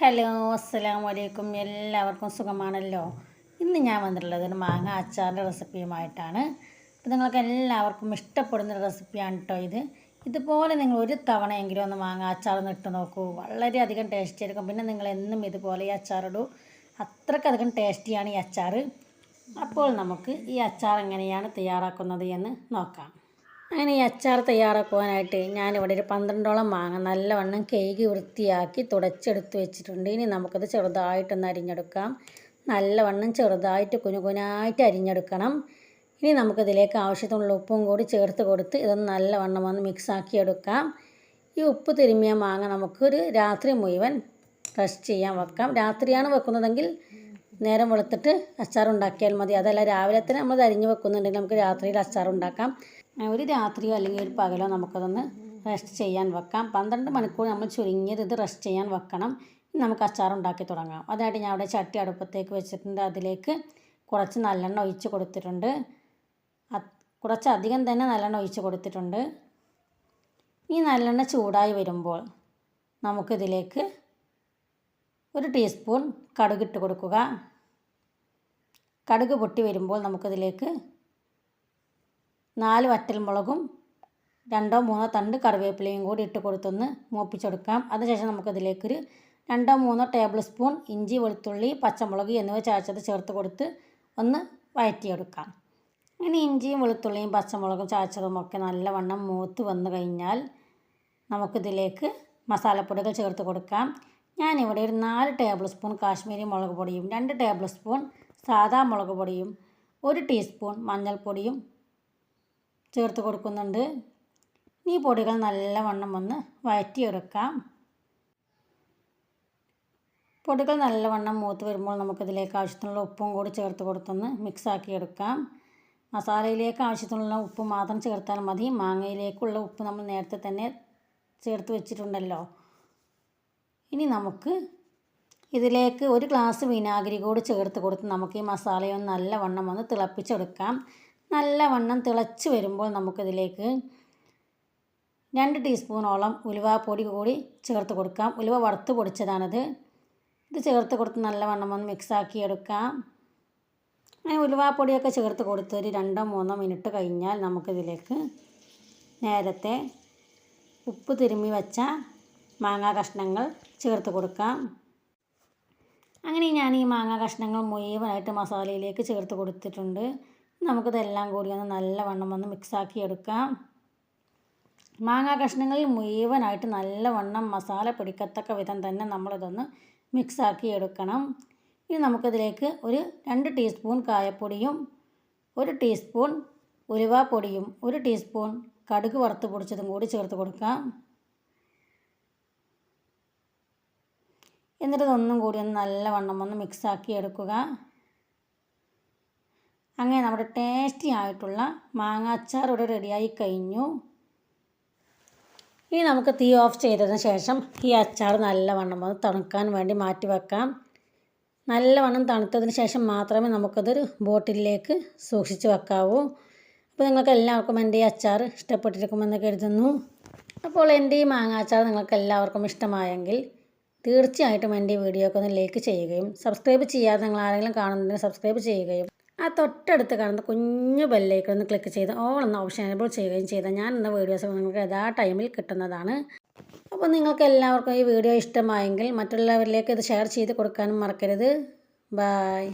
Hello, അസ്സലാമു അലൈക്കും. എല്ലാവർക്കും സുഖമാണല്ലോ. ഇന്ന് ഞാൻ വന്നിട്ടുള്ളത് ഒരു മാങ്ങ അച്ചാറിൻ്റെ റെസിപ്പിയുമായിട്ടാണ്. അപ്പോൾ നിങ്ങൾക്ക് എല്ലാവർക്കും ഇഷ്ടപ്പെടുന്ന റെസിപ്പിയാണ് കേട്ടോ ഇത്. ഇതുപോലെ നിങ്ങൾ ഒരു തവണയെങ്കിലും ഒന്ന് മാങ്ങ അച്ചാറൊന്ന് ഇട്ട് നോക്കൂ. വളരെയധികം ടേസ്റ്റി ആയിരിക്കും. പിന്നെ നിങ്ങൾ എന്നും ഇതുപോലെ ഈ അച്ചാറിടൂ. അത്രയ്ക്കധികം ടേസ്റ്റിയാണ് ഈ അച്ചാർ. അപ്പോൾ നമുക്ക് ഈ അച്ചാർ എങ്ങനെയാണ് തയ്യാറാക്കുന്നത് എന്ന് നോക്കാം. അങ്ങനെ ഈ അച്ചാർ തയ്യാറാക്കുവാനായിട്ട് ഞാനിവിടെ ഒരു 12ഓളം മാങ്ങ നല്ലവണ്ണം കഴുകി വൃത്തിയാക്കി തുടച്ചെടുത്ത് വെച്ചിട്ടുണ്ട്. ഇനി നമുക്കത് ചെറുതായിട്ടൊന്ന് അരിഞ്ഞെടുക്കാം. നല്ലവണ്ണം ചെറുതായിട്ട് കുനുകുനായിട്ട് അരിഞ്ഞെടുക്കണം. ഇനി നമുക്കിതിലേക്ക് ആവശ്യത്തിനുള്ള ഉപ്പും കൂടി ചേർത്ത് കൊടുത്ത് ഇതൊന്ന് നല്ലവണ്ണം ഒന്ന് മിക്സാക്കി എടുക്കാം. ഈ ഉപ്പ് തിരുമ്മിയ മാങ്ങ നമുക്കൊരു രാത്രി മുഴുവൻ റെസ്റ്റ് ചെയ്യാൻ വെക്കാം. രാത്രിയാണ് വെക്കുന്നതെങ്കിൽ നേരം വെളുത്തിട്ട് അച്ചാർ ഉണ്ടാക്കിയാൽ മതി. അതല്ല രാവിലെ തന്നെ നമ്മൾ അരിഞ്ഞ് വെക്കുന്നുണ്ടെങ്കിൽ നമുക്ക് രാത്രിയിൽ അച്ചാർ ഉണ്ടാക്കാം. ഒരു രാത്രിയോ അല്ലെങ്കിൽ ഒരു പകലോ നമുക്കതൊന്ന് റെസ്റ്റ് ചെയ്യാൻ വെക്കാം. 12 മണിക്കൂർ നമ്മൾ ചുരുങ്ങിയത് ഇത് റെസ്റ്റ് ചെയ്യാൻ വെക്കണം. നമുക്ക് അച്ചാർ ഉണ്ടാക്കി തുടങ്ങാം. അതായിട്ട് ഞാൻ അവിടെ ചട്ടി അടുപ്പത്തേക്ക് വെച്ചിട്ടുണ്ട്. അതിലേക്ക് കുറച്ച് നല്ലെണ്ണ ഒഴിച്ച് കൊടുത്തിട്ടുണ്ട്. കുറച്ചധികം തന്നെ നല്ലെണ്ണ ഒഴിച്ച് കൊടുത്തിട്ടുണ്ട്. ഈ നല്ലെണ്ണ ചൂടായി വരുമ്പോൾ നമുക്കിതിലേക്ക് 1 ടീസ്പൂൺ കടുകിട്ട് കൊടുക്കുക. കടുക് പൊട്ടി വരുമ്പോൾ നമുക്കിതിലേക്ക് 4 വറ്റൽമുളകും 2-3 തണ്ട് കറിവേപ്പിലയും കൂടി ഇട്ട് കൊടുത്തൊന്ന് മൂപ്പിച്ചെടുക്കാം. അതിനുശേഷം നമുക്കിതിലേക്കൊരു 2-3 ടേബിൾ സ്പൂൺ ഇഞ്ചി, വെളുത്തുള്ളി, പച്ചമുളക് എന്നിവ ചതച്ചത് ചേർത്ത് കൊടുത്ത് ഒന്ന് വഴറ്റിയെടുക്കാം. ഇനി ഇഞ്ചിയും വെളുത്തുള്ളിയും പച്ചമുളകും ചതച്ചതുമൊക്കെ നല്ലവണ്ണം മൂത്ത് വന്നു കഴിഞ്ഞാൽ നമുക്കിതിലേക്ക് മസാലപ്പൊടികൾ ചേർത്ത് കൊടുക്കാം. ഞാനിവിടെ ഒരു 4 ടേബിൾ സ്പൂൺ കാശ്മീരി മുളക് പൊടിയും 2 ടേബിൾ സ്പൂൺ സാദാ മുളക് പൊടിയും 1 ടീസ്പൂൺ മഞ്ഞൾപ്പൊടിയും ചേർത്ത് കൊടുക്കുന്നുണ്ട്. ഈ പൊടികൾ നല്ലവണ്ണം ഒന്ന് വഴറ്റിയെടുക്കാം. പൊടികൾ നല്ലവണ്ണം മൂത്ത് വരുമ്പോൾ നമുക്കിതിലേക്ക് ആവശ്യത്തിനുള്ള ഉപ്പും കൂടി ചേർത്ത് കൊടുത്തൊന്ന് മിക്സാക്കി എടുക്കാം. മസാലയിലേക്ക് ആവശ്യത്തിനുള്ള ഉപ്പ് മാത്രം ചേർത്താൽ മതി. മാങ്ങയിലേക്കുള്ള ഉപ്പ് നമ്മൾ നേരത്തെ തന്നെ ചേർത്ത് വെച്ചിട്ടുണ്ടല്ലോ. ഇനി നമുക്ക് ഇതിലേക്ക് 1 ഗ്ലാസ് വിനാഗിരി കൂടി ചേർത്ത് കൊടുത്ത് നമുക്ക് ഈ മസാലയൊന്ന് നല്ലവണ്ണം ഒന്ന് തിളപ്പിച്ചെടുക്കാം. നല്ലവണ്ണം തിളച്ച് വരുമ്പോൾ നമുക്കിതിലേക്ക് 2 ടീസ്പൂണോളം ഉലുവാപ്പൊടി കൂടി ചേർത്ത് കൊടുക്കാം. ഉലുവ വറുത്ത് പൊടിച്ചതാണിത്. ഇത് ചേർത്ത് കൊടുത്ത് നല്ലവണ്ണം ഒന്ന് മിക്സാക്കി എടുക്കാം. അങ്ങനെ ഉലുവാപ്പൊടിയൊക്കെ ചേർത്ത് കൊടുത്ത് ഒരു 2-3 മിനിറ്റ് കഴിഞ്ഞാൽ നമുക്കിതിലേക്ക് നേരത്തെ ഉപ്പ് തിരുമ്മി വെച്ച മാങ്ങാ കഷ്ണങ്ങൾ ചേർത്ത് കൊടുക്കാം. അങ്ങനെ ഞാൻ ഈ മാങ്ങാ കഷ്ണങ്ങൾ മുഴുവനായിട്ട് മസാലയിലേക്ക് ചേർത്ത് കൊടുത്തിട്ടുണ്ട്. നമുക്കിതെല്ലാം കൂടി ഒന്ന് നല്ലവണ്ണം ഒന്ന് മിക്സാക്കി എടുക്കാം. മാങ്ങാ കഷ്ണങ്ങളിൽ മുഴുവനായിട്ട് നല്ലവണ്ണം മസാല പിടിക്കത്തക്ക വിധം തന്നെ നമ്മളിതൊന്ന് മിക്സാക്കി എടുക്കണം. ഇനി നമുക്കിതിലേക്ക് ഒരു 2 ടീസ്പൂൺ കായപ്പൊടിയും 1 ടീസ്പൂൺ ഉലുവാപ്പൊടിയും 1 ടീസ്പൂൺ കടുക് വറുത്ത് പൊടിച്ചതും കൂടി ചേർത്ത് കൊടുക്കാം. എന്നിട്ട് ഇതൊന്നും കൂടി ഒന്ന് നല്ലവണ്ണം ഒന്ന് മിക്സാക്കി എടുക്കുക. അങ്ങനെ നമ്മുടെ ടേസ്റ്റി ആയിട്ടുള്ള മാങ്ങ അച്ചാർ ഇവിടെ റെഡിയായി കഴിഞ്ഞു. ഇനി നമുക്ക് തീ ഓഫ് ചെയ്തതിന് ശേഷം ഈ അച്ചാർ നല്ലവണ്ണം ഒന്ന് തണുക്കാൻ വേണ്ടി മാറ്റി വെക്കാം. നല്ലവണ്ണം തണുത്തതിന് ശേഷം മാത്രമേ നമുക്കതൊരു ബോട്ടിലേക്ക് സൂക്ഷിച്ച് വെക്കാവൂ. അപ്പോൾ നിങ്ങൾക്ക് എല്ലാവർക്കും എൻ്റെ ഈ അച്ചാർ ഇഷ്ടപ്പെട്ടിരിക്കുമെന്ന് കരുതുന്നു. അപ്പോൾ എൻ്റെ ഈ മാങ്ങ അച്ചാർ നിങ്ങൾക്ക് എല്ലാവർക്കും ഇഷ്ടമായെങ്കിൽ തീർച്ചയായിട്ടും എൻ്റെ ഈ വീഡിയോക്ക് ഒന്ന് ലൈക്ക് ചെയ്യുകയും സബ്സ്ക്രൈബ് ചെയ്യാതെ നിങ്ങൾ ആരെങ്കിലും കാണുന്നതിന് സബ്സ്ക്രൈബ് ചെയ്യുകയും ആ തൊട്ടടുത്ത് കാണുന്ന കുഞ്ഞു ബെല്ലൈക്കൺ ഒന്ന് ക്ലിക്ക് ചെയ്ത് ഓൾ എന്ന ഓപ്ഷൻ എനേബിൾ ചെയ്യുകയും ചെയ്താൽ ഞാൻ എന്ന വീഡിയോസ് നിങ്ങൾക്ക് യഥാ ടൈമിൽ കിട്ടുന്നതാണ്. അപ്പോൾ നിങ്ങൾക്ക് എല്ലാവർക്കും ഈ വീഡിയോ ഇഷ്ടമായെങ്കിൽ മറ്റുള്ളവരിലേക്ക് ഇത് ഷെയർ ചെയ്ത് കൊടുക്കാനും മറക്കരുത്. ബൈ.